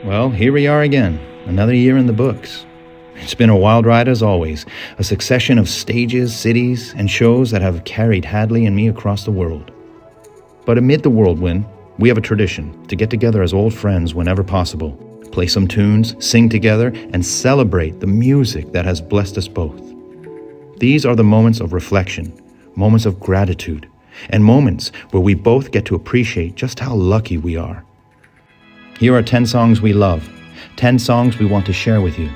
Well, here we are again, another year in the books. It's been a wild ride as always, a succession of stages, cities, and shows that have carried Hadley and me across the world. But amid the whirlwind, we have a tradition to get together as old friends whenever possible, play some tunes, sing together, and celebrate the music that has blessed us both. These are the moments of reflection, moments of gratitude, and moments where we both get to appreciate just how lucky we are. Here are 10 songs we love, 10 songs we want to share with you,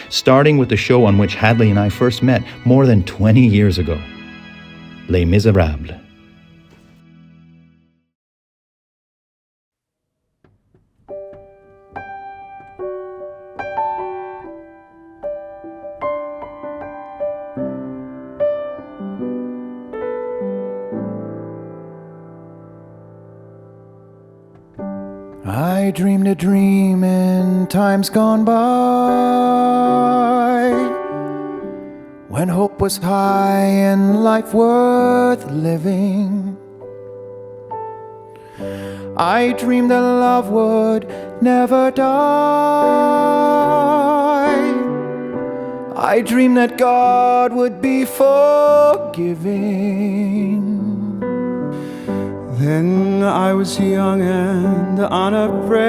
starting with the show on which Hadley and I first met more than 20 years ago, Les Miserables. I dreamed a dream in times gone by, when hope was high and life worth living. I dreamed that love would never die. I dreamed that God would be forgiving. Then I was young and unafraid,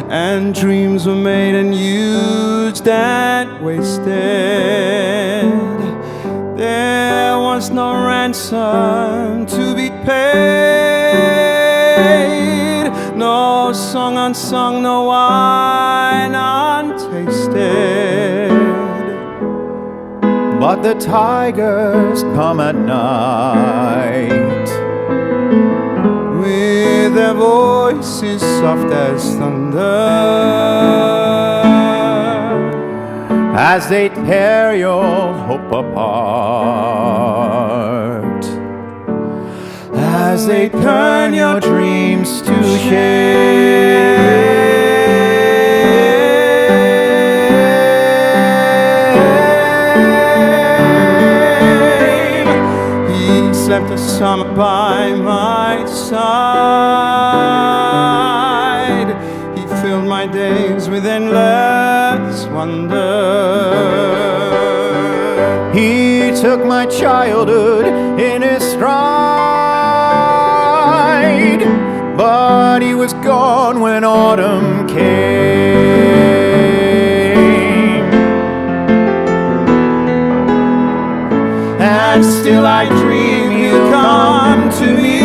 and dreams were made and used and wasted. There was no ransom to be paid, no song unsung, no wine untasted. But the tigers come at night, with their voices soft as thunder, as they tear your hope apart, as they turn your dreams to shame. Slept a summer by my side. He filled my days with endless wonder. He took my childhood in his stride, but he was gone when autumn came. And still I dream come to me,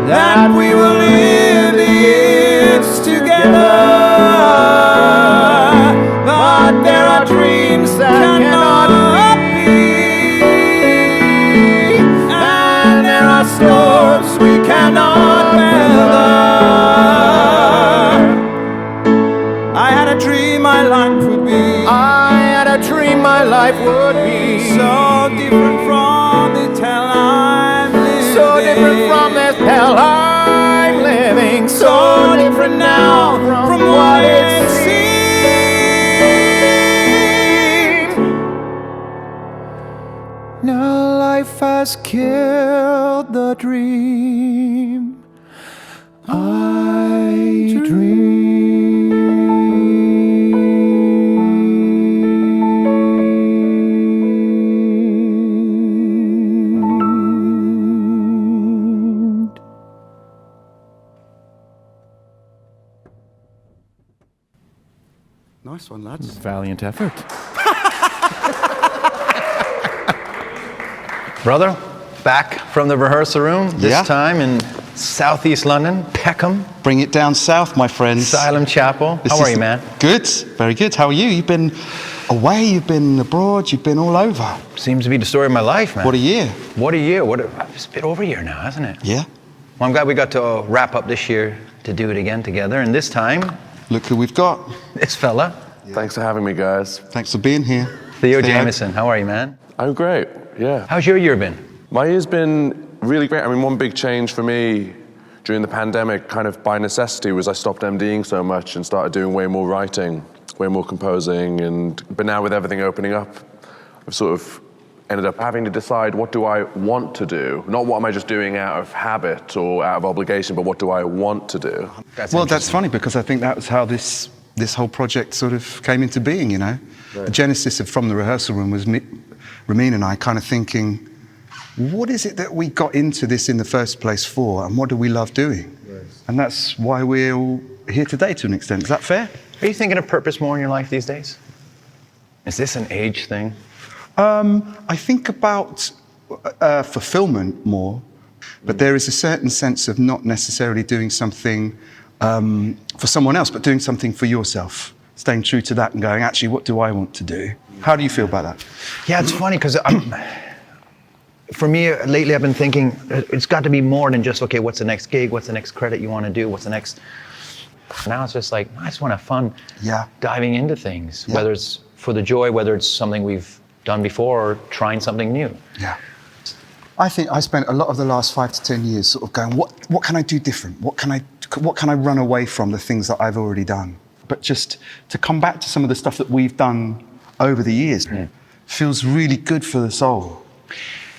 that we will live the years together. But there are dreams that cannot be, and there are storms we cannot weather. I had a dream my life would be, I had a dream my life would be so different from this hell I'm living. So different from this hell I'm living. So different now from what it seemed. Now life has killed the dream I dreamed. Nice one, lads. Valiant effort. Brother, back from the rehearsal room, this time in southeast London, Peckham. Bring it down south, my friends. Asylum Chapel. How are you, man? Good, very good. How are you? You've been away, you've been abroad, you've been all over. Seems to be the story of my life, man. What a year. What a year. It's a bit over a year now, hasn't it? Yeah. Well, I'm glad we got to wrap up this year to do it again together, and this time... Look who we've got. This fella. Yeah. Thanks for having me, guys. Thanks for being here. Theo Jamieson. How are you, man? I'm great, yeah. How's your year been? My year's been really great. I mean, one big change for me during the pandemic, kind of by necessity, was I stopped MDing so much and started doing way more writing, way more composing, but now with everything opening up, I've sort of ended up having to decide, what do I want to do? Not what am I just doing out of habit or out of obligation, but what do I want to do? That's funny, because I think that was how this whole project sort of came into being, you know? Right. The genesis from the rehearsal room was Ramin and I kind of thinking, what is it that we got into this in the first place for, and what do we love doing? Right. And that's why we're all here today to an extent. Is that fair? Are you thinking of purpose more in your life these days? Is this an age thing? I think about fulfillment more, but there is a certain sense of not necessarily doing something for someone else, but doing something for yourself. Staying true to that and going, actually, what do I want to do? How do you feel about that? Yeah, it's funny because for me, lately I've been thinking it's got to be more than just, okay, what's the next gig? What's the next credit you want to do? What's the next... Now it's just like, I just want to have fun diving into things, whether it's for the joy, whether it's something we've done before or trying something new. Yeah. I think I spent a lot of the last 5 to 10 years sort of going, what can I do different? What can I run away from the things that I've already done? But just to come back to some of the stuff that we've done over the years feels really good for the soul.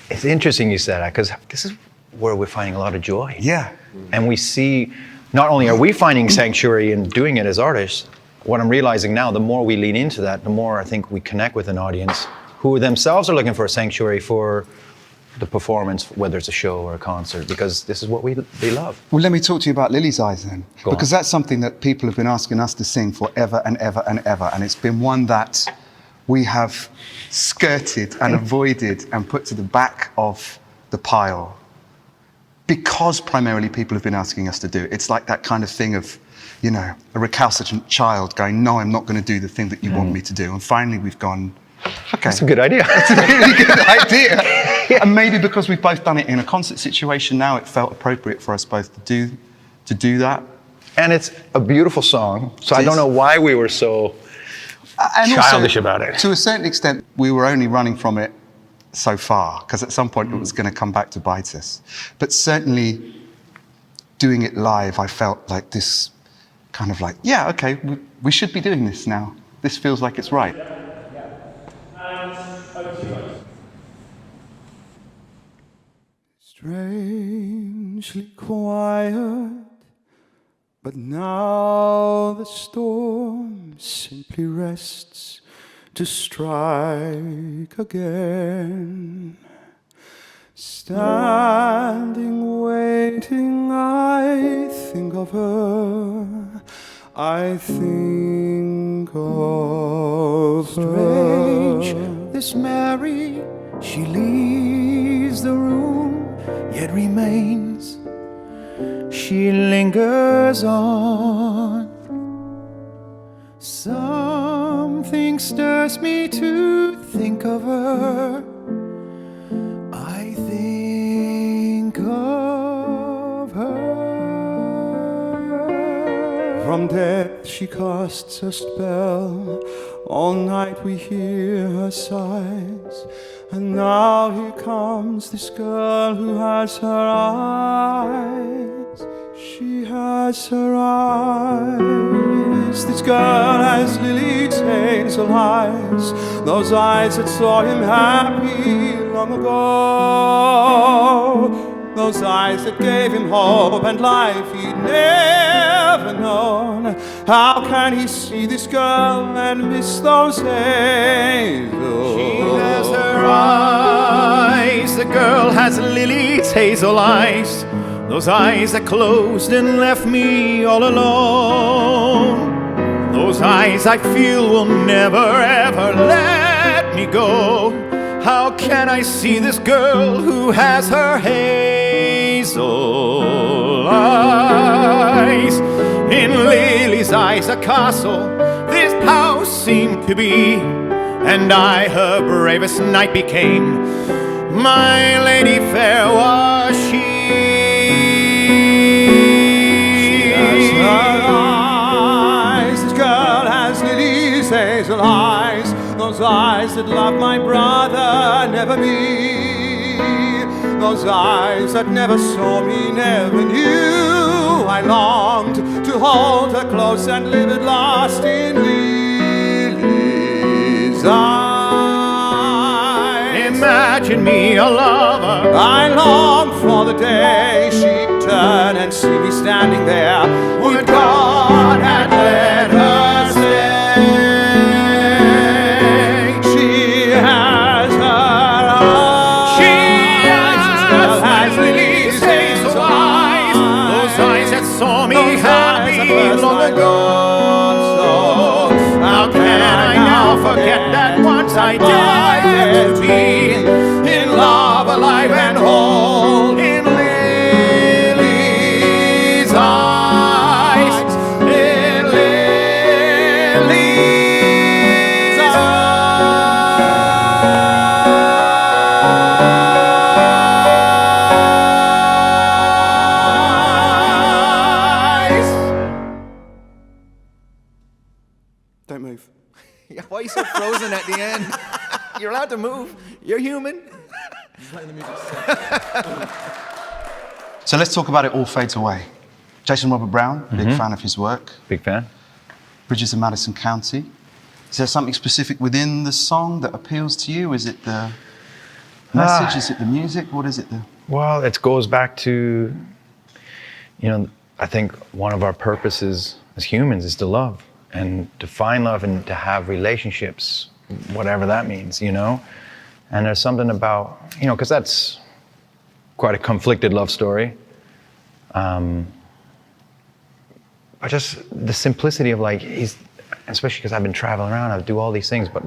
It's interesting you said that, because this is where we're finding a lot of joy. Yeah. And we see, not only are we finding sanctuary in doing it as artists, what I'm realizing now, the more we lean into that, the more I think we connect with an audience who themselves are looking for a sanctuary for the performance, whether it's a show or a concert, because this is what they love. Well, let me talk to you about Lily's Eyes then, because on. that's something that people have been asking us to sing forever and ever and ever, and it's been one that we have skirted and avoided and put to the back of the pile because primarily people have been asking us to do it. It's like that kind of thing of, you know, a recalcitrant child going, no, I'm not going to do the thing that you want me to do. And finally we've gone, okay. That's a good idea. That's a really good idea. And maybe because we've both done it in a concert situation now, it felt appropriate for us both to do that. And it's a beautiful song, so I don't know why we were so childish about it. To a certain extent, we were only running from it so far, because at some point it was going to come back to bite us. But certainly, doing it live, I felt like this kind of like, yeah, okay, we should be doing this now. This feels like it's right. Strangely quiet, but now the storm simply rests to strike again. Standing, waiting, I think of her. I think of Strange, this Mary, she leaves the room, yet remains. She lingers on. Something stirs me to think of her. I think of her. From death she casts a spell. All night we hear her sighs. And now here comes this girl who has her eyes. She has her eyes. This girl has Lily's hazel eyes. Those eyes that saw him happy long ago. Those eyes that gave him hope and life he'd never known. How can he see this girl and miss those hazels? She has her eyes. The girl has Lily's hazel eyes. Those eyes that closed and left me all alone. Those eyes I feel will never ever let me go. How can I see this girl who has her hazel eyes? In Lily's eyes a castle this house seemed to be, and I her bravest knight became. My lady fair was she. She has her eyes. This girl has Lily's hazel eyes. Those eyes that loved my brother, never me. Those eyes that never saw me, never knew. I longed to hold her close and live at last in Lily's eyes. In imagine me a lover. I long for the day she'd turn and see me standing there. Would God had let her stay. She has her eyes. She has lilies, hazel eyes. Those eyes that saw me happy long ago. How can I now forget that once I dared to be in love, alive and whole, in Lily's eyes, in Lily's eyes. Don't move. Yeah, why are you so frozen at the end? You're allowed to move. You're human. So let's talk about It All Fades Away. Jason Robert Brown, big fan of his work. Big fan. Bridges of Madison County. Is there something specific within the song that appeals to you? Is it the message? Is it the music? What is it? Well, it goes back to, I think one of our purposes as humans is to love and to find love and to have relationships, whatever that means, And there's something about, because that's quite a conflicted love story. But just the simplicity of especially because I've been traveling around, I do all these things, but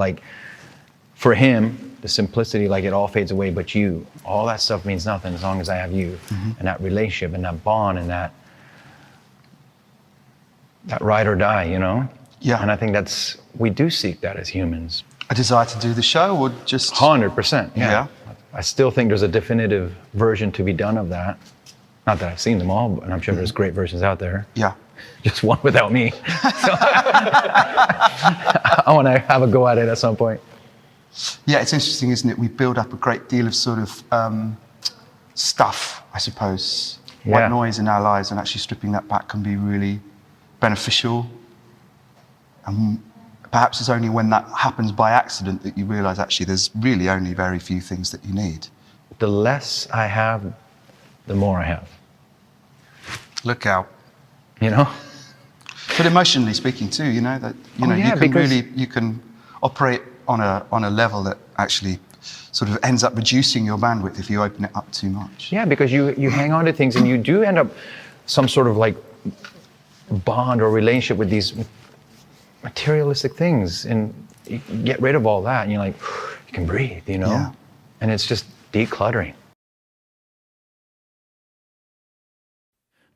for him, the simplicity, it all fades away but you. All that stuff means nothing as long as I have you. And that relationship and that bond and that ride or die, Yeah. And I think we do seek that as humans. A desire to do the show or just... 100%, Yeah. I still think there's a definitive version to be done of that. Not that I've seen them all, and I'm sure there's great versions out there. Yeah. Just one without me. So I want to have a go at it at some point. Yeah, it's interesting, isn't it? We build up a great deal of sort of stuff, I suppose. White noise in our lives, and actually stripping that back can be really beneficial. And perhaps it's only when that happens by accident that you realise actually there's really only very few things that you need. The less I have, the more I have. Look out. But emotionally speaking too, you can operate on a level that actually sort of ends up reducing your bandwidth if you open it up too much. Yeah, because you hang on to things and you do end up some sort of bond or relationship with these materialistic things, and you get rid of all that and you can breathe, Yeah. And it's just decluttering.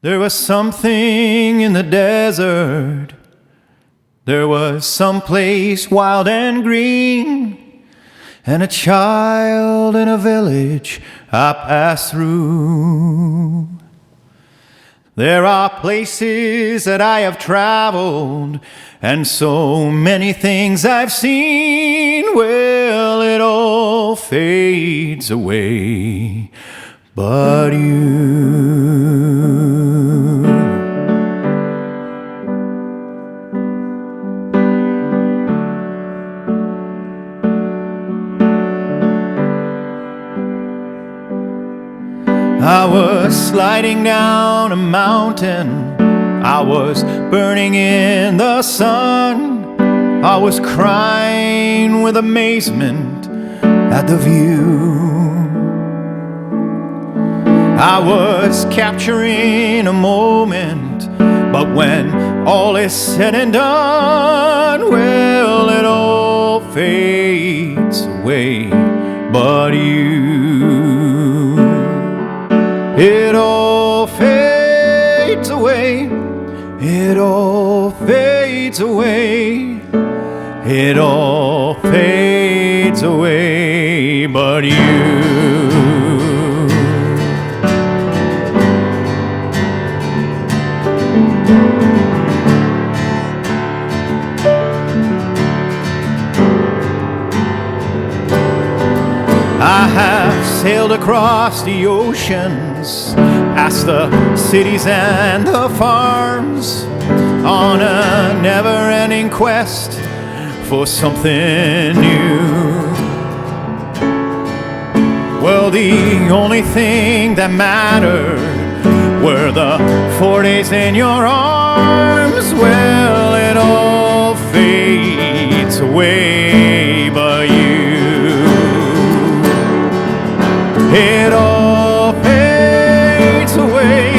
There was something in the desert. There was some place wild and green, and a child in a village I passed through. There are places that I have traveled, and so many things I've seen. Well, it all fades away, but you. I was sliding down a mountain. I was burning in the sun. I was crying with amazement at the view. I was capturing a moment, but when all is said and done, well, it all fades away, but you. It all fades away. It all fades away. It all fades away, but you. I have sailed across the oceans, past the cities and the farms, on a never-ending quest for something new. the only thing that mattered were the 4 days in your arms. Well, it all fades away, but it all fades away.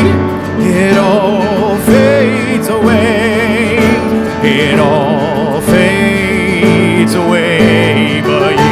It all fades away. It all fades away, but you.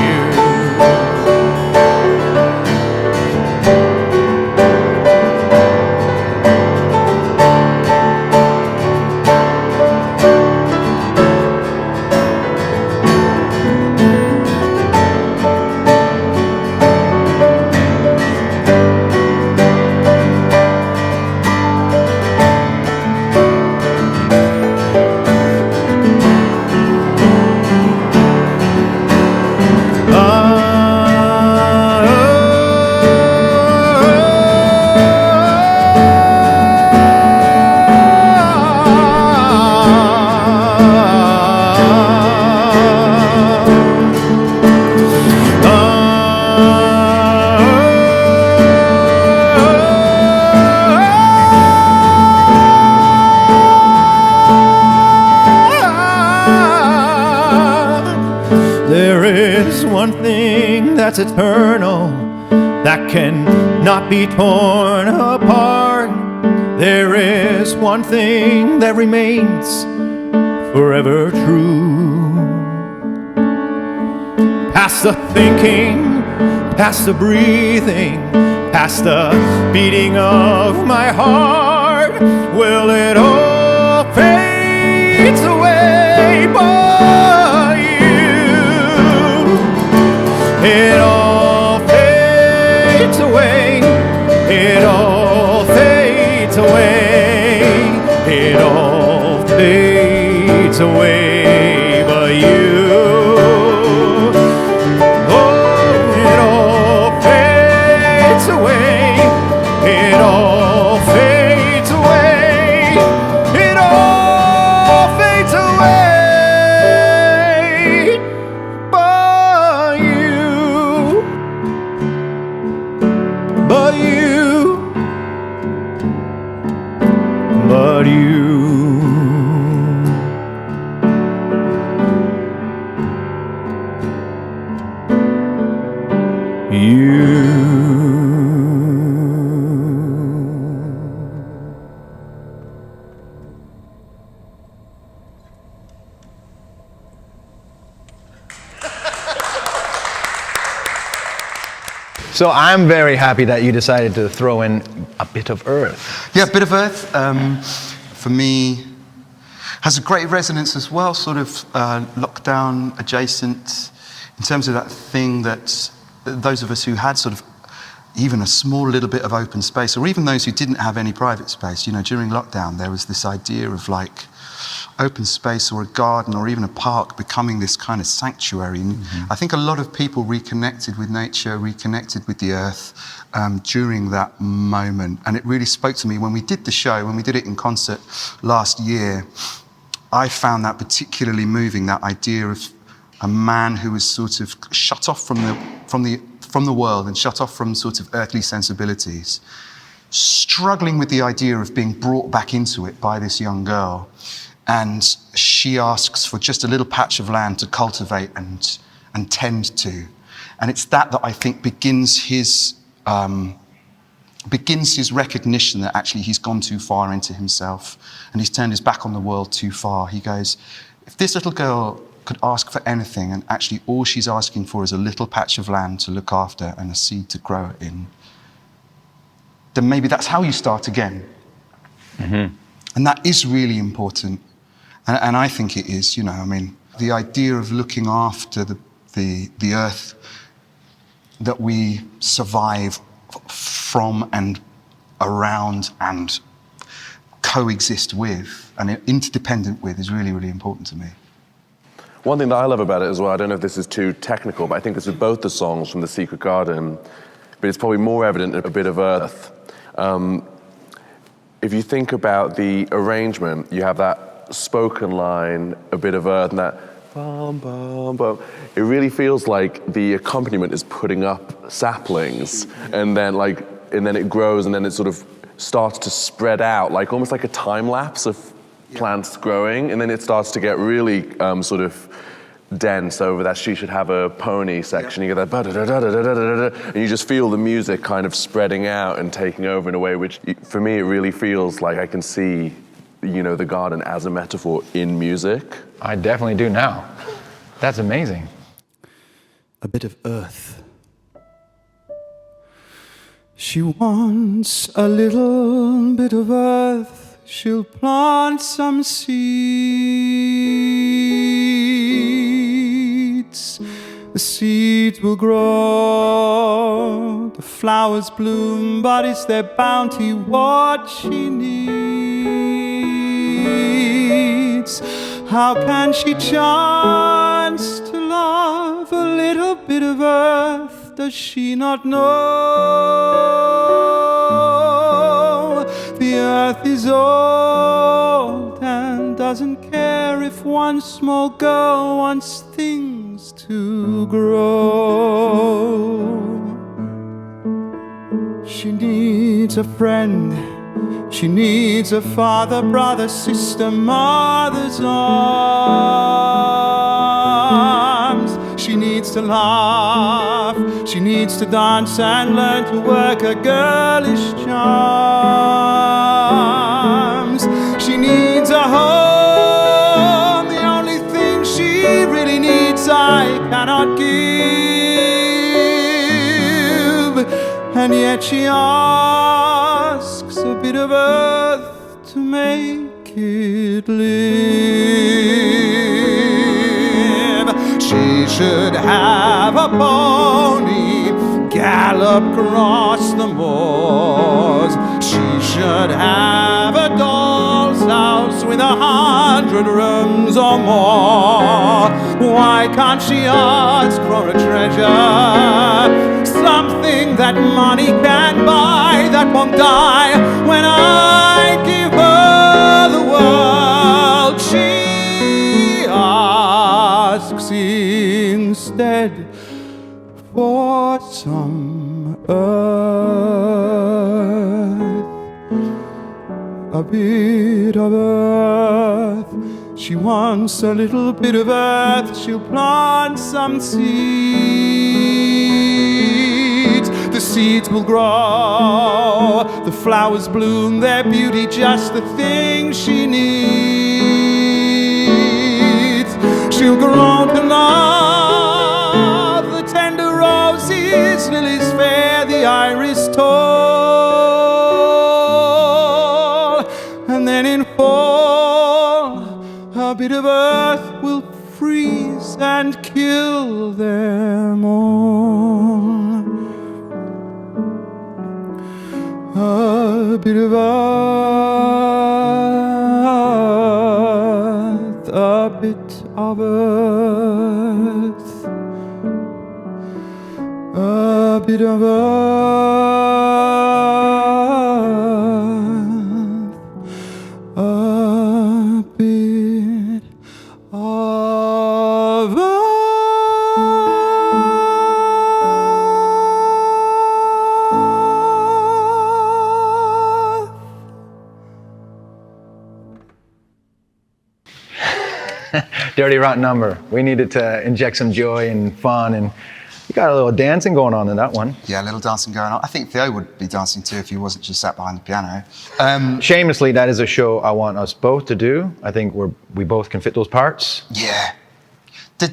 That's eternal, that can not be torn apart. There is one thing that remains forever true. Past the thinking, past the breathing, past the beating of my heart, well, it all fades away, but it all fades away. It all fades away. It all fades away. But you, oh, it all fades away. It all fades away. It all fades away. So I'm very happy that you decided to throw in a bit of Earth. Yeah, a bit of Earth, for me, has a great resonance as well, sort of lockdown adjacent, in terms of that thing that those of us who had sort of even a small little bit of open space, or even those who didn't have any private space, you know, during lockdown, there was this idea of like open space or a garden or even a park becoming this kind of sanctuary. And I think a lot of people reconnected with nature, reconnected with the earth during that moment. And it really spoke to me when we did the show, when we did it in concert last year. I found that particularly moving, that idea of a man who was sort of shut off from the world and shut off from sort of earthly sensibilities, struggling with the idea of being brought back into it by this young girl. And she asks for just a little patch of land to cultivate and tend to. And it's that I think begins his recognition that actually he's gone too far into himself and he's turned his back on the world too far. He goes, if this little girl could ask for anything and actually all she's asking for is a little patch of land to look after and a seed to grow it in, then maybe that's how you start again. Mm-hmm. And that is really important. And I think it is, you know, I mean, the idea of looking after the earth that we survive from and around and coexist with and interdependent with is really, really important to me. One thing that I love about it as well, I don't know if this is too technical, but I think this is both the songs from The Secret Garden, but it's probably more evident in A Bit of Earth. If you think about the arrangement, you have that spoken line, A Bit of Earth, and that bum, bum, bum. It really feels like the accompaniment is putting up saplings, and then it grows, and then it sort of starts to spread out, like almost like a time lapse of plants growing, and then it starts to get really sort of dense over that She Should Have a Pony section. You get that ba-da-da-da-da-da-da-da, and you just feel the music kind of spreading out and taking over in a way which, for me, it really feels like I can see, the garden as a metaphor in music. I definitely do now. That's amazing. A bit of earth. She wants a little bit of earth. She'll plant some seeds. The seeds will grow. The flowers bloom, but it's their bounty what she needs. How can she chance to love a little bit of earth? Does she not know the earth is old and doesn't care if one small girl wants things to grow? She needs a friend. She needs a father, brother, sister, mother's arms. She needs to laugh. She needs to dance and learn to work her girlish charms. She needs a home. The only thing she really needs I cannot give. And yet she asks a bit of earth to make it live. She should have a pony, gallop across the moors. She should have a doll's house with 100 rooms or more. Why can't she ask for a treasure? Something that money can buy, that won't die. When I give her the world, she asks instead for some earth, a bit of earth. She wants a little bit of earth. She'll plant some seeds. The seeds will grow. The flowers bloom. Their beauty just the thing she needs. She'll grow to love the tender roses, lilies fair, the iris tall. And then in fall, a bit of earth will freeze and kill them all. A bit of earth, a bit of earth, a bit of earth, a bit of earth. Dirty Rotten Number. We needed to inject some joy and fun, and you got a little dancing going on in that one. Yeah, a little dancing going on. I think Theo would be dancing too if he wasn't just sat behind the piano. Shamelessly, that is a show I want us both to do. I think we both can fit those parts. Yeah.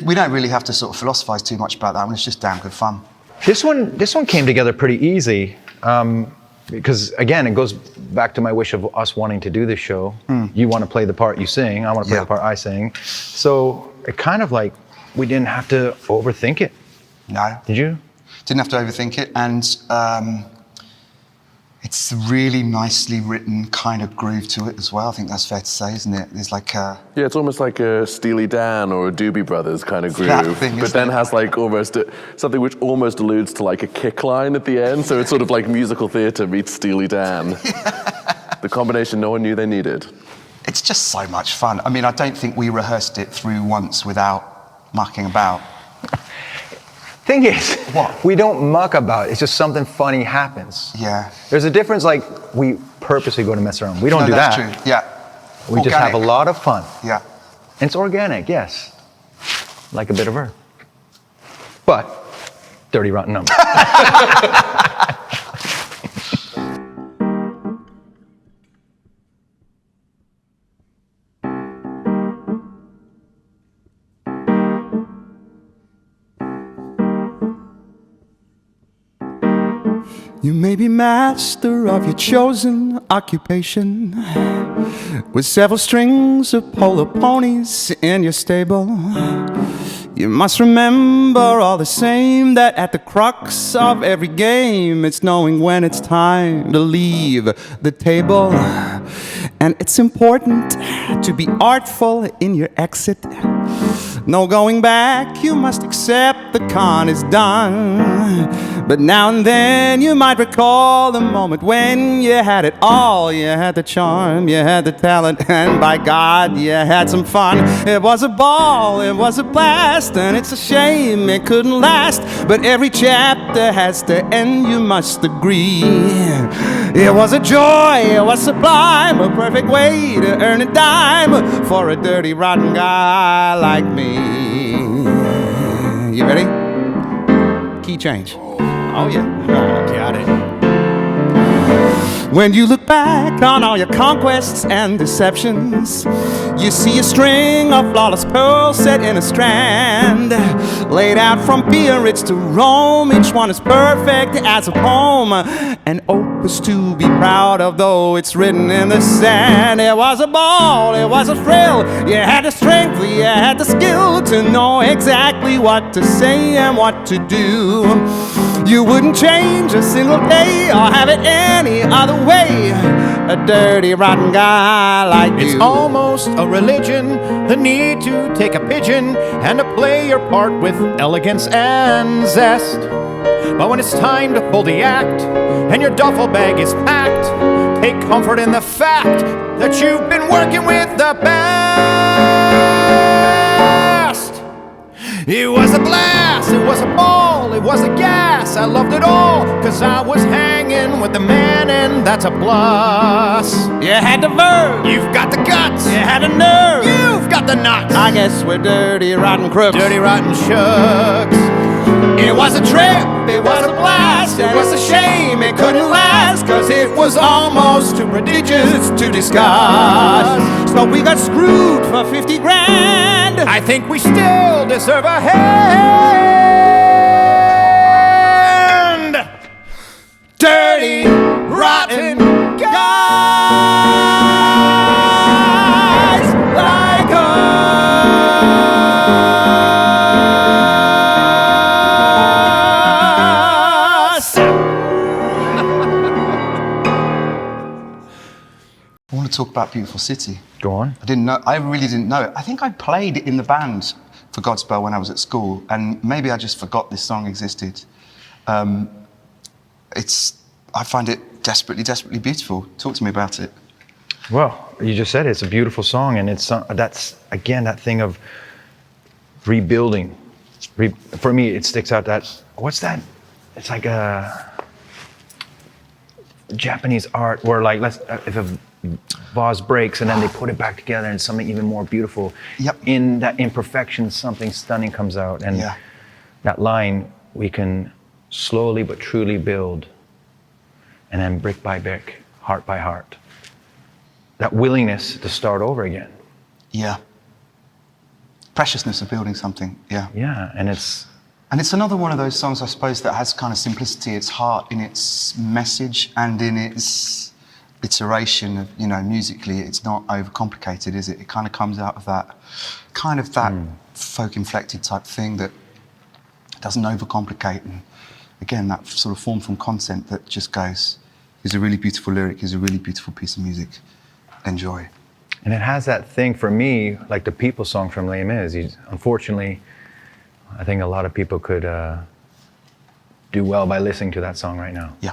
We don't really have to sort of philosophize too much about that one. It's just damn good fun. This one came together pretty easy, because again, it goes back to my wish of us wanting to do this show. You want to play the part you sing, I want to play the part I sing. So it kind of like, we didn't have to overthink it. No. Did you? Didn't have to overthink it, and it's a really nicely written kind of groove to it as well. I think that's fair to say, isn't it? There's like a... Yeah, it's almost like a Steely Dan or a Doobie Brothers kind of groove, but then has like almost something which almost alludes to like a kick line at the end. So it's sort of like musical theatre meets Steely Dan. The combination no one knew they needed. it's just so much fun. I mean, I don't think we rehearsed it through once without mucking about. Thing is, What? we don't muck about. It's just something funny happens. Yeah. There's a difference. Like we purposely go to mess around. We don't No, do that's that. true. Yeah. We just have a Organic. lot of fun. Yeah. And it's organic, yes. Like a bit of her. But dirty, rotten number. You may be master of your chosen occupation, with several strings of polo ponies in your stable. You must remember all the same that at the crux of every game, it's knowing when it's time to leave the table. And it's important to be artful in your exit. No going back, you must accept the con is done. But now and then you might recall the moment when you had it all. You had the charm, you had the talent, and by God, you had some fun. It was a ball, it was a blast, and it's a shame it couldn't last. But every chapter has to end, you must agree. It was a joy, it was sublime, a perfect way to earn a dime for a dirty, rotten guy like me. You ready? Key change. Oh yeah. Got it. When you look back on all your conquests and deceptions, you see a string of flawless pearls set in a strand, laid out from Biarritz to Rome. Each one is perfect as a poem, an opus to be proud of, though it's written in the sand. It was a ball, it was a thrill. You had the strength, you had the skill to know exactly what to say and what to do. You wouldn't change a single day or have it any other way. A dirty, rotten guy like you. It's almost a religion, the need to take a pigeon and to play your part with elegance and zest. But when it's time to pull the act and your duffel bag is packed, take comfort in the fact that you've been working with the best. It was a blast, it was a ball, it was a gas. I loved it all, cause I was hanging with the man, and that's a plus. You had the verve, You've got the guts, you had a nerve. you've got the nuts. I guess we're dirty, rotten crooks. Dirty, rotten shucks. It was a trip, it was a blast, and it's a shame it couldn't last, cause it was almost too prodigious to discuss. So we got screwed for 50 grand. I think we still deserve a hand. Dirty, rotten guys like us. I want to talk about Beautiful City. Go on. I really didn't know it. I think I played in the band for Godspell when I was at school, and maybe I just forgot this song existed. I find it desperately, desperately beautiful. Talk to me about it. Well, you just said it. It's a beautiful song, and that's again that thing of rebuilding. For me, it sticks out that what's that? It's like a Japanese art where like if a vase breaks and then they put it back together and something even more beautiful. Yep. In that imperfection, something stunning comes out, and Yeah. that line we can slowly but truly build, and then brick by brick, heart by heart. That willingness to start over again. Yeah. Preciousness of building something. Yeah. Yeah, and it's another one of those songs, I suppose, that has kind of simplicity, its heart in its message and in its iteration of, musically, it's not overcomplicated, is it? It kind of comes out of that folk inflected type thing that doesn't overcomplicate. And again, that sort of form from content that just goes, here's a really beautiful lyric, here's a really beautiful piece of music. Enjoy. And it has that thing for me, like the People song from Les Mis. Unfortunately, I think a lot of people could do well by listening to that song right now. Yeah.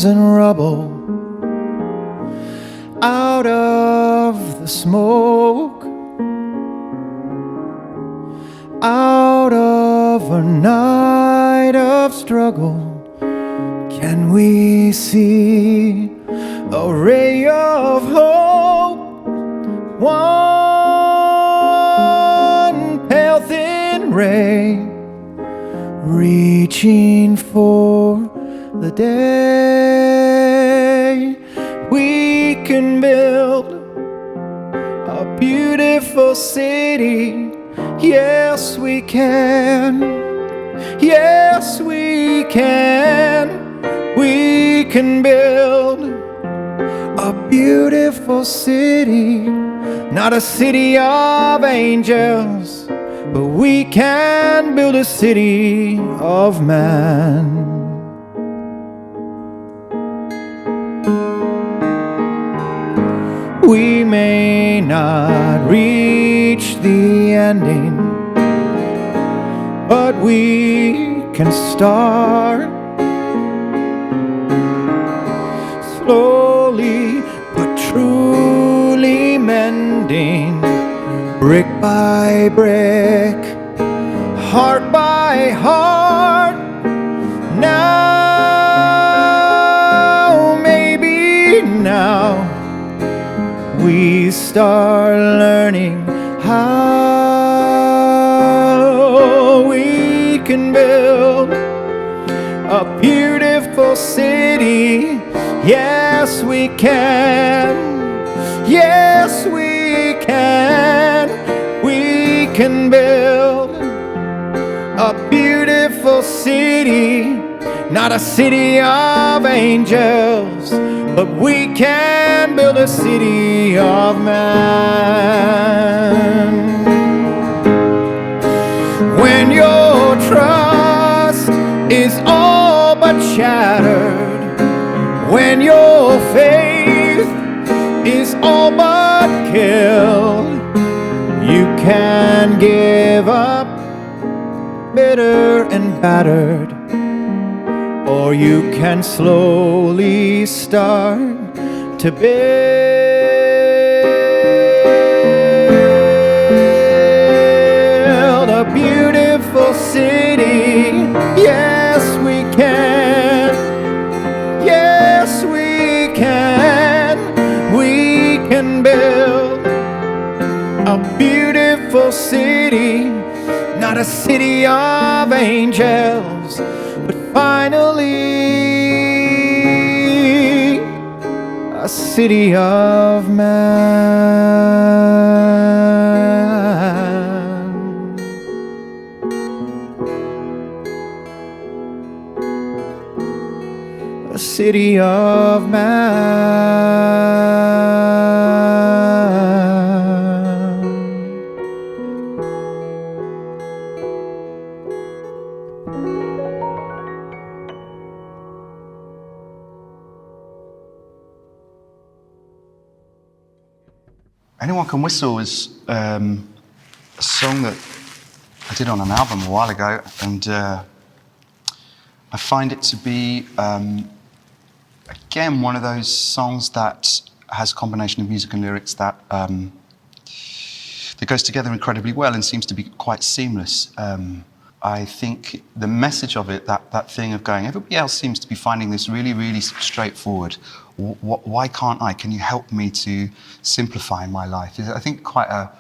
ruins and rubble, out of the smoke, out of a night of struggle, can we see a ray of hope? One pale thin ray, reaching for the day. We can build a beautiful city. Yes, we can. Yes, we can. We can build a beautiful city, not a city of angels, but we can build a city of man. We may not reach the ending, but we can start slowly but truly mending, brick by brick, heart by heart. Now, maybe now, we start learning how we can build a beautiful city. Yes, we can. Yes, we can. We can build a beautiful city, not a city of angels, but we can build a city of man. When your trust is all but shattered, when your faith is all but killed, you can give up bitter and battered, or you can slowly start to build a beautiful city. Yes, we can. Yes, we can. We can build a beautiful city, not a city of angels, but finally a city of man. A city of man. Anyone Can Whistle is a song that I did on an album a while ago, and I find it to be, again, one of those songs that has a combination of music and lyrics that goes together incredibly well and seems to be quite seamless. I think the message of it, that thing of going, everybody else seems to be finding this really, really straightforward. Why can't I? Can you help me to simplify my life? Is, I think, quite a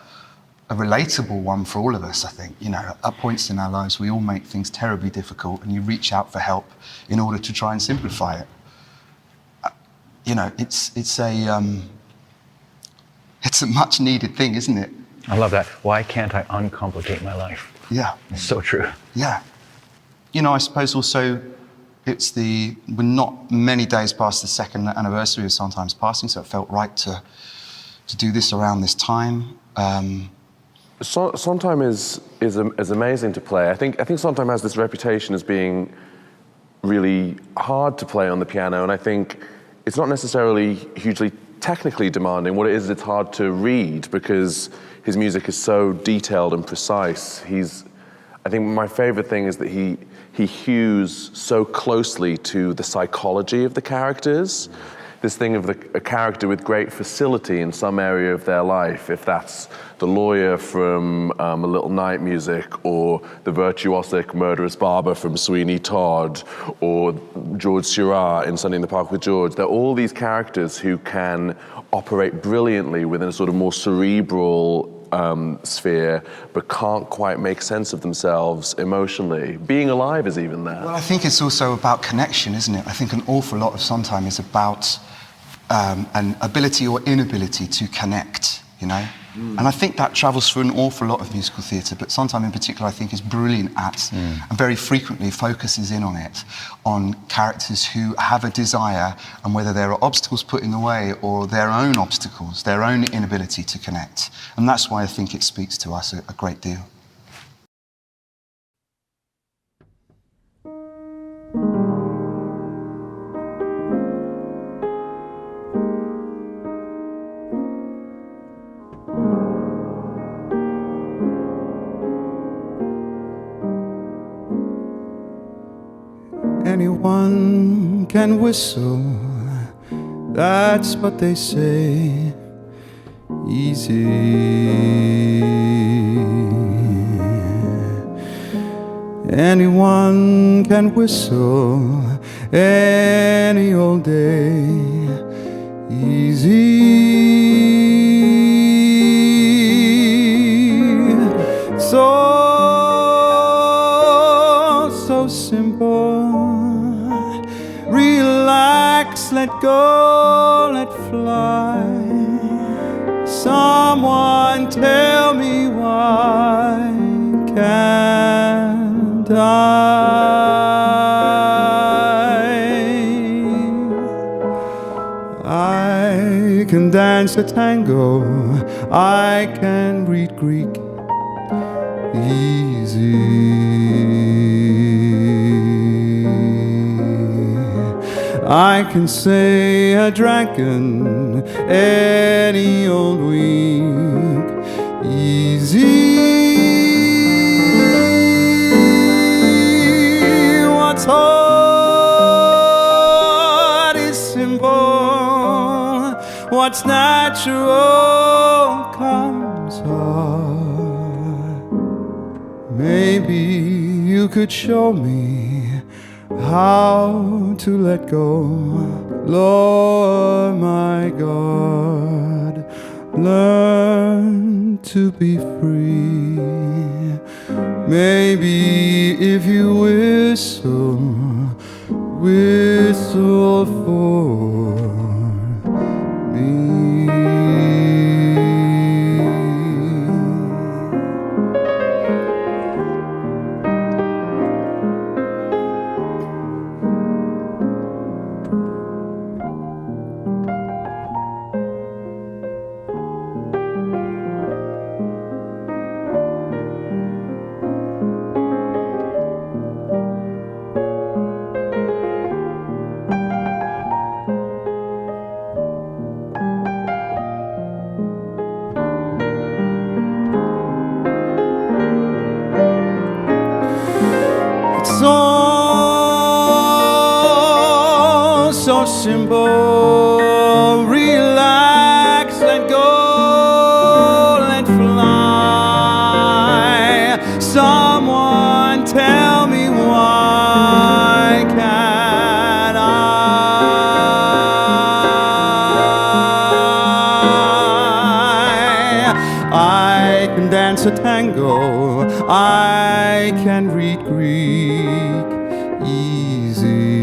relatable one for all of us, I think. You know, at points in our lives, we all make things terribly difficult, and you reach out for help in order to try and simplify it. You know, it's a much needed thing, isn't it? I love that. Why can't I uncomplicate my life? Yeah. It's so true. Yeah. You know, I suppose also we're not many days past the second anniversary of Sondheim's passing, so it felt right to do this around this time. Sondheim is amazing to play. I think Sondheim has this reputation as being really hard to play on the piano, and I think it's not necessarily hugely technically demanding. What it is, it's hard to read because his music is so detailed and precise. I think my favorite thing is that he he hews so closely to the psychology of the characters. This thing of a character with great facility in some area of their life, if that's the lawyer from A Little Night Music, or the virtuosic murderous barber from Sweeney Todd, or George Seurat in Sunday in the Park with George. They're all these characters who can operate brilliantly within a sort of more cerebral sphere, but can't quite make sense of themselves emotionally. Being alive is even that. Well, I think it's also about connection, isn't it? I think an awful lot of Sondheim is about an ability or inability to connect, you know? And I think that travels through an awful lot of musical theatre, but Sondheim in particular I think is brilliant at, and very frequently focuses in on it, on characters who have a desire, and whether there are obstacles put in the way or their own obstacles, their own inability to connect. And that's why I think it speaks to us a great deal. Anyone can whistle, that's what they say. Easy. Anyone can whistle any old day. Easy. So simple. Relax, let go, let fly. Someone tell me why can't I can dance a tango, I can read Greek easy. I can say a dragon any old week easy. What's hard is simple. What's natural comes hard. Maybe you could show me how to let go, Lord my God, learn to be free. Maybe if you whistle for me. So simple, relax, let go, let fly. Someone tell me why can't I can dance a tango, I can read Greek easy.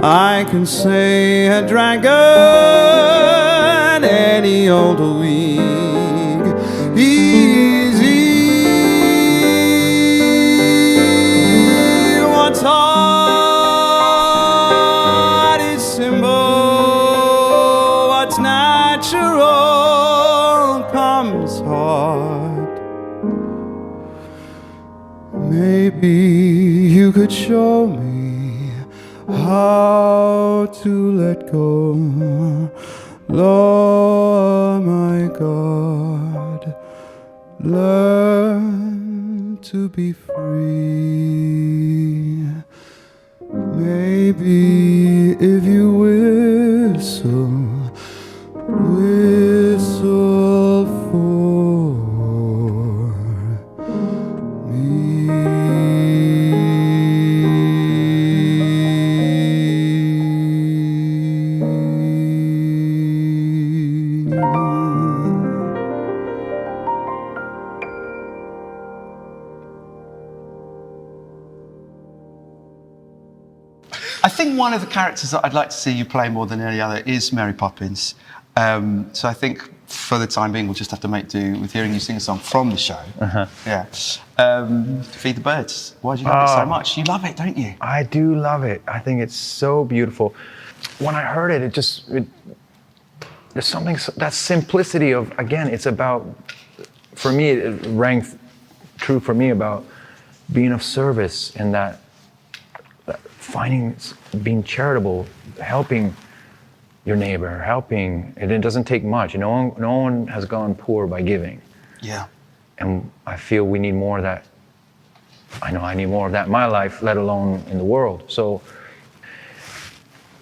I can say a dragon any old week easy. What's hard is simple. What's natural comes hard. Maybe you could show me how to let go, Lord my God, learn to be free. Maybe if you whistle, whistle for I think one of the characters that I'd like to see you play more than any other is Mary Poppins. So I think for the time being, we'll just have to make do with hearing you sing a song from the show. Yeah. Feed the Birds. Why do you love it so much? You love it, don't you? I do love it. I think it's so beautiful. When I heard it, there's something, that simplicity of, again, it's about, for me, it rang true for me about being of service and that being charitable, helping your neighbor, helping, and it doesn't take much. No one has gone poor by giving. Yeah. And I feel we need more of that. I know I need more of that in my life, let alone in the world. So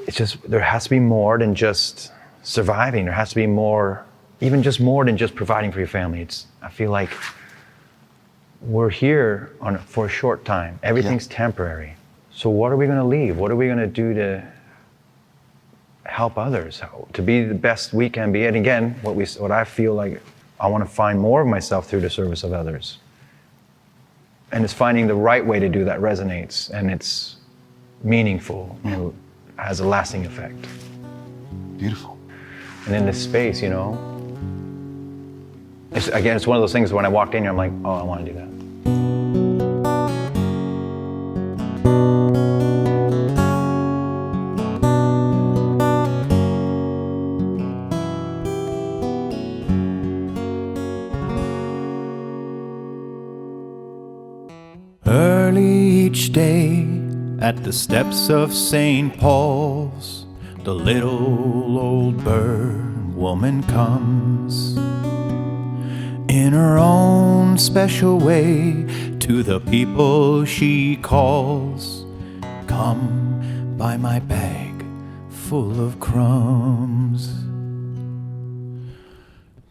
it's just, there has to be more than just surviving. There has to be more, even just more than just providing for your family. I feel like we're here for a short time. Everything's temporary. So what are we going to leave? What are we going to do to help others, to be the best we can be? And again, what I feel like, I want to find more of myself through the service of others. And it's finding the right way to do that resonates, and it's meaningful and has a lasting effect. Beautiful. And in this space, it's one of those things when I walked in here, I'm like, oh, I want to do that. Early each day at the steps of St. Paul's, the little old bird woman comes in her own special way to the people she calls. Come buy my bag full of crumbs.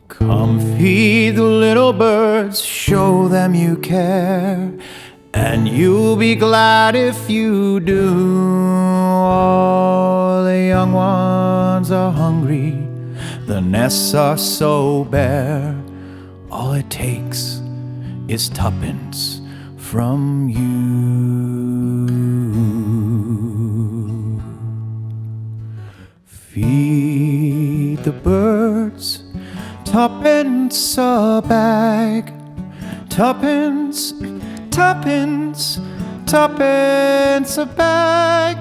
Come feed the little birds, show them you care, and you'll be glad if you do. All the young ones are hungry, the nests are so bare. All it takes is tuppence from you. Feed the birds, tuppence a bag, tuppence, tuppence, tuppence a bag.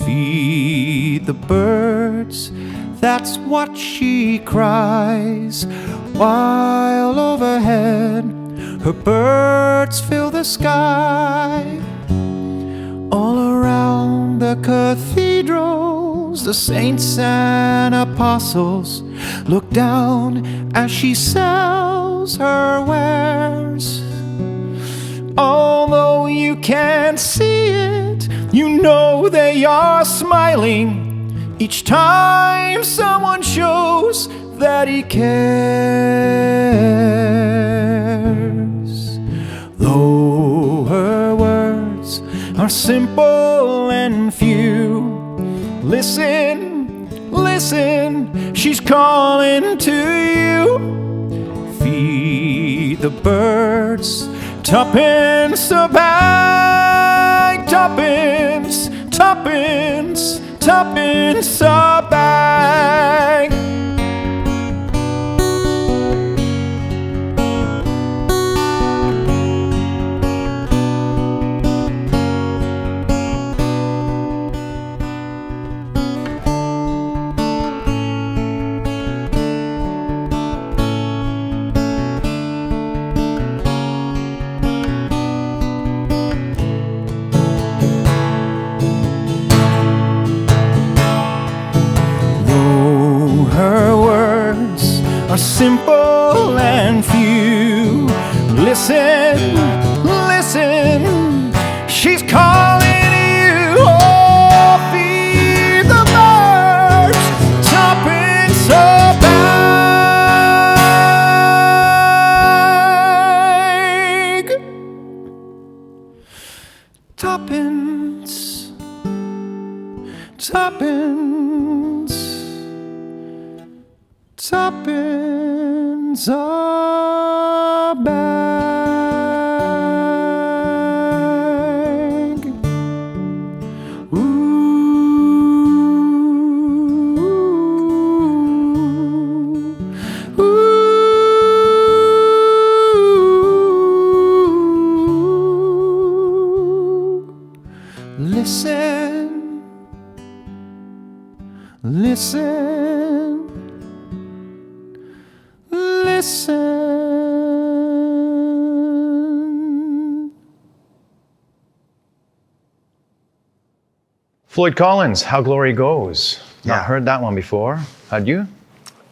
Feed the birds, that's what she cries, while overhead her birds fill the sky. All around the cathedrals, the saints and apostles look down as she sells her wares. Although you can't see it, you know they are smiling each time someone shows that he cares. Though her words are simple and few, listen, listen, she's calling to you. Feed the birds, tuppence a bag, tuppence, tuppence, tuppence a bag. Simple and few, Tuppence, tuppence, tuppence a bag. Ooh, ooh. Listen, listen, listen. Floyd Collins, How Glory Goes. Yeah. Not heard that one before. Had you?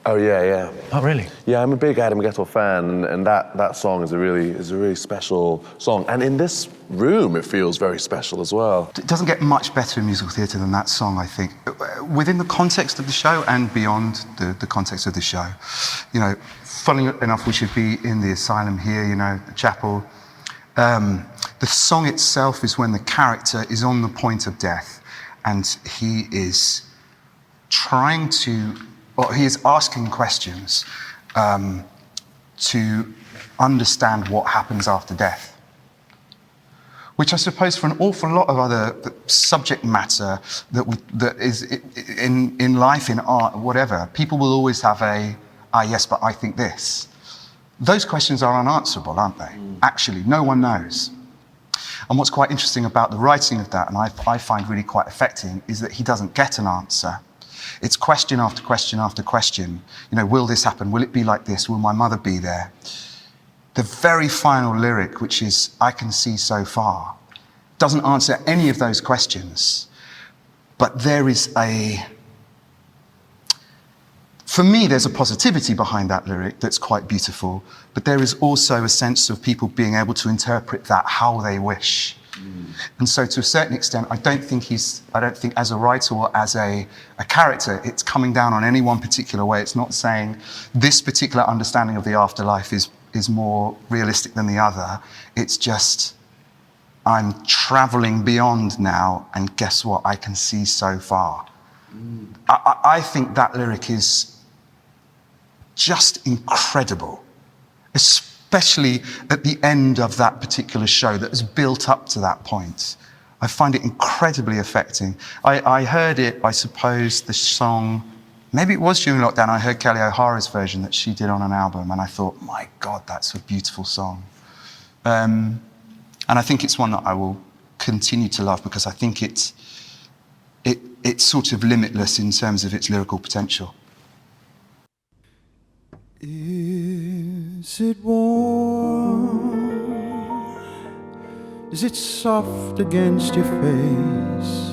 Oh yeah, yeah. Oh, really? Yeah, I'm a big Adam Gettle fan, and that song is a really special song. And in this room, it feels very special as well. It doesn't get much better in musical theatre than that song, I think. Within the context of the show and beyond the context of the show. You know, funnily enough, we should be in the Asylum here, you know, the chapel. The song itself is when the character is on the point of death and he is trying to, or he is asking questions to understand what happens after death. Which I suppose for an awful lot of other subject matter that is in life, in art, whatever, people will always have yes, but I think this. Those questions are unanswerable, aren't they? Actually, no one knows. And what's quite interesting about the writing of that, and I find really quite affecting, is that he doesn't get an answer. It's question after question after question. You know, will this happen? Will it be like this? Will my mother be there? The very final lyric, which is, I can see so far, doesn't answer any of those questions. But there is for me, there's a positivity behind that lyric that's quite beautiful, but there is also a sense of people being able to interpret that how they wish. And so to a certain extent, I don't think as a writer or as a character, it's coming down on any one particular way. It's not saying this particular understanding of the afterlife is more realistic than the other. It's just, I'm traveling beyond now, and guess what? I can see so far. I think that lyric is just incredible, especially at the end of that particular show that has built up to that point. I find it incredibly affecting. I heard it, I suppose, the song, maybe it was during lockdown, I heard Kelly O'Hara's version that she did on an album, and I thought, my God, that's a beautiful song. And I think it's one that I will continue to love because I think it's sort of limitless in terms of its lyrical potential. Is it warm? Is it soft against your face?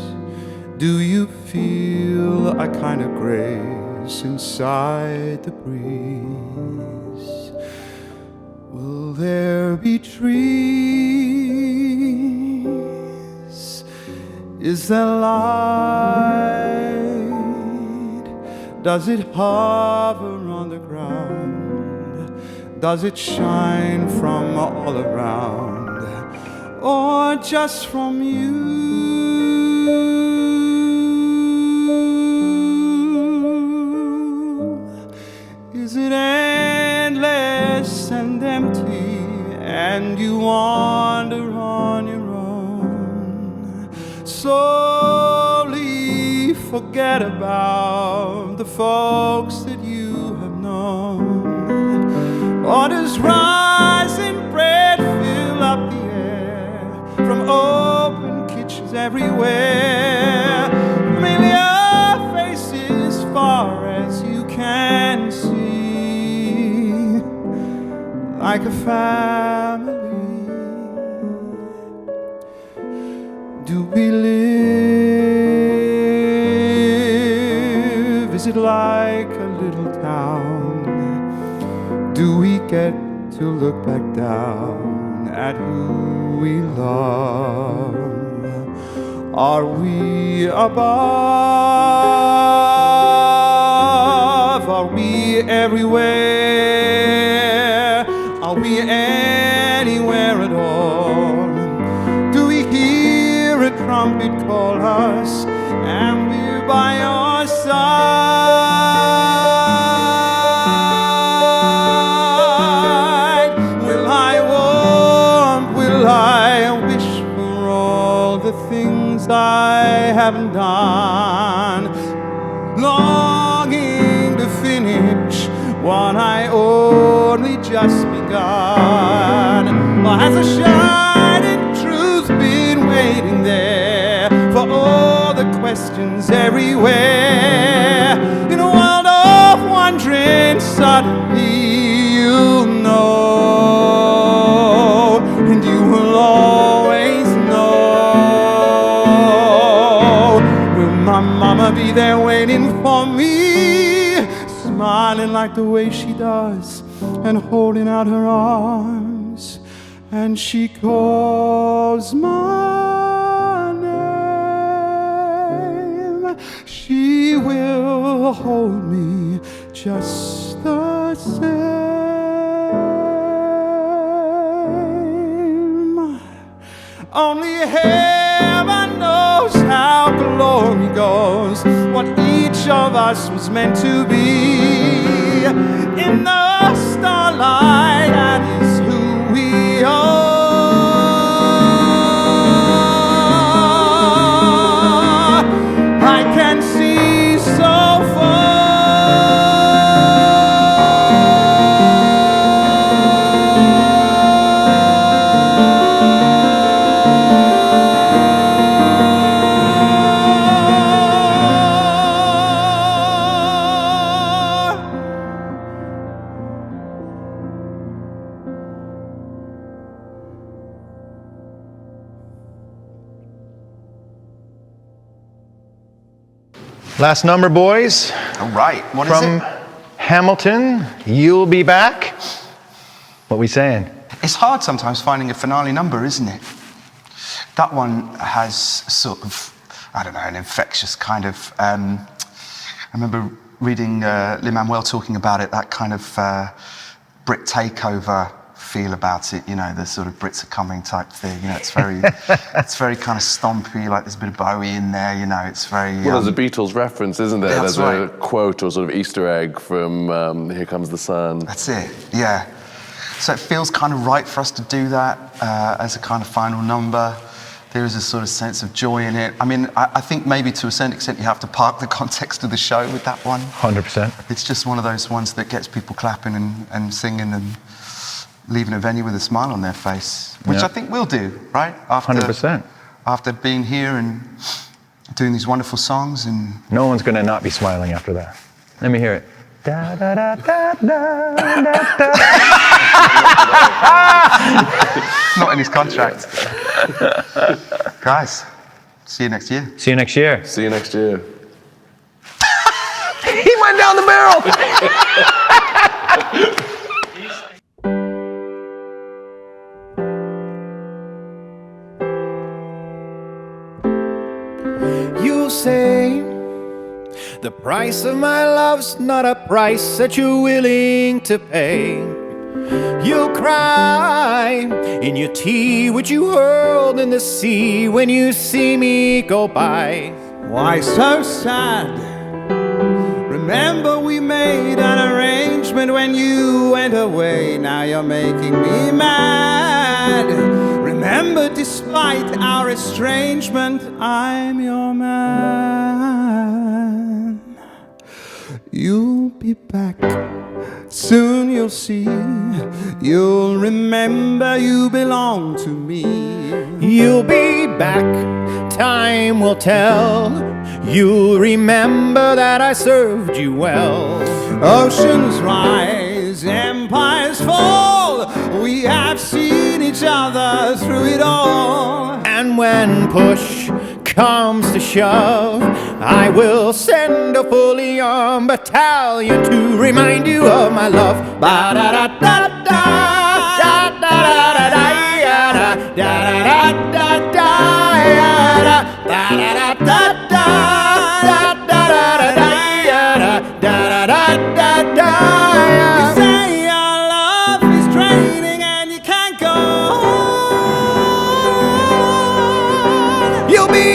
Do you feel a kind of grace inside the breeze? Will there be trees? Is there light? Does it hover on the ground? Does it shine from all around? Or just from you? Is it endless and empty, and you wander on your own? Slowly forget about the folks that you have known. Or does rising bread fill up the air from open kitchens everywhere? Familiar faces far as you can see, like a family. Do we live? Is it like a little town? Do we get to look back down at who we love? Are we above? Are we everywhere? Are we anywhere at all? Do we hear trumpet call us, and we're by your side. Will I want, will I wish for all the things I haven't done, longing to finish what I only just begun? Or has a shining truth been waiting there for all the questions everywhere? In a world of wondering, suddenly you'll know, and you will always know. Will my mama be there waiting for me, smiling like the way she does, and holding out her arms, and she calls my name? She will hold me just the same. Only heaven knows how glory goes, what each of us was meant to be. In the starlight, that is who we are. I can see so Last number, boys. All right, what is From it? Hamilton, You'll Be Back. What we saying? It's hard sometimes finding a finale number, isn't it? That one has sort of, I don't know, an infectious kind of, I remember reading Lin-Manuel talking about it, that kind of Brit takeover feel about it, you know, the sort of Brits are coming type thing, you know, it's very kind of stompy, like there's a bit of Bowie in there, you know, it's very... Well, there's a Beatles reference, isn't there? That's There's right. a quote or sort of Easter egg from Here Comes the Sun. That's it, yeah. So it feels kind of right for us to do that as a kind of final number. There is a sort of sense of joy in it. I mean, I think maybe to a certain extent you have to park the context of the show with that one. 100%. It's just one of those ones that gets people clapping and singing and leaving a venue with a smile on their face, which Yeah. I think we'll do, right? 100%. After being here and doing these wonderful songs and... No one's going to not be smiling after that. Let me hear it. Da, da, da, da, da, da, da. Not in his contract. Guys, see you next year. See you next year. See you next year. He went down the barrel. You say the price of my love's not a price that you're willing to pay. You'll cry in your tea, which you hurled in the sea when you see me go by. Why so sad? Remember we made an arrangement when you went away. Now you're making me mad. Remember, despite our estrangement, I'm your man. You'll be back, soon you'll see. You'll remember you belong to me. You'll be back, time will tell. You'll remember that I served you well. Oceans rise, empires fall. We have seen each other through it all. And when push comes to shove, I will send a fully armed battalion to remind you of my love. Ba-da-da-da-da, da-da-da-da-da, da-da-da-da-da, da-da-da-da-da, da-da-da-da-da. You say your love is draining and you can't go on. You'll be